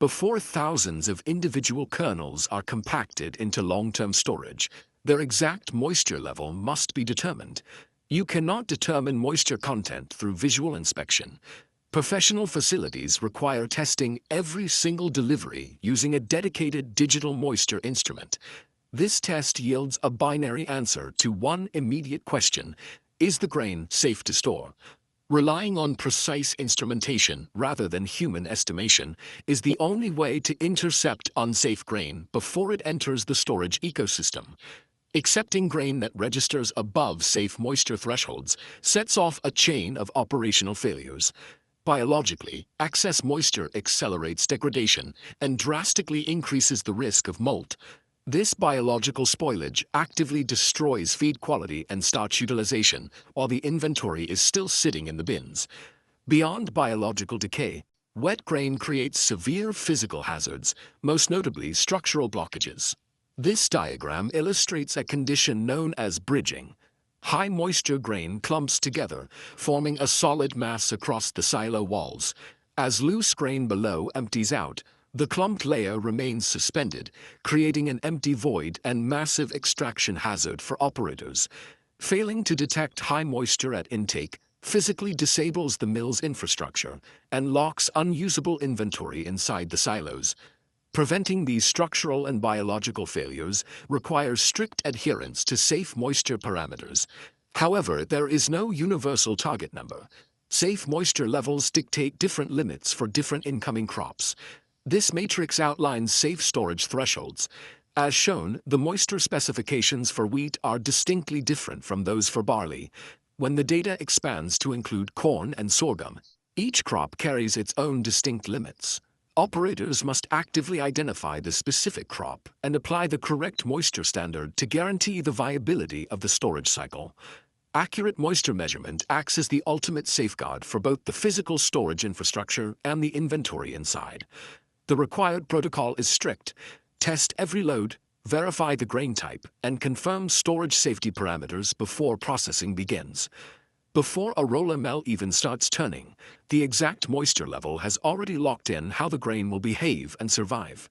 Before thousands of individual kernels are compacted into long-term storage, their exact moisture level must be determined. You cannot determine moisture content through visual inspection. Professional facilities require testing every single delivery using a dedicated digital moisture instrument. This test yields a binary answer to one immediate question: is the grain safe to store? Relying on precise instrumentation rather than human estimation is the only way to intercept unsafe grain before it enters the storage ecosystem. Accepting grain that registers above safe moisture thresholds sets off a chain of operational failures. Biologically, excess moisture accelerates degradation and drastically increases the risk of molt. This biological spoilage actively destroys feed quality and starch utilization while the inventory is still sitting in the bins. Beyond biological decay, wet grain creates severe physical hazards, most notably structural blockages. This diagram illustrates a condition known as bridging. High moisture grain clumps together, forming a solid mass across the silo walls. As loose grain below empties out, the clumped layer remains suspended, creating an empty void and massive extraction hazard for operators. Failing to detect high moisture at intake physically disables the mill's infrastructure and locks unusable inventory inside the silos. Preventing these structural and biological failures requires strict adherence to safe moisture parameters. However, there is no universal target number. Safe moisture levels dictate different limits for different incoming crops. This matrix outlines safe storage thresholds. As shown, the moisture specifications for wheat are distinctly different from those for barley. When the data expands to include corn and sorghum, each crop carries its own distinct limits. Operators must actively identify the specific crop and apply the correct moisture standard to guarantee the viability of the storage cycle. Accurate moisture measurement acts as the ultimate safeguard for both the physical storage infrastructure and the inventory inside. The required protocol is strict. Test every load, verify the grain type, and confirm storage safety parameters before processing begins. Before a roller mill even starts turning, the exact moisture level has already locked in how the grain will behave and survive.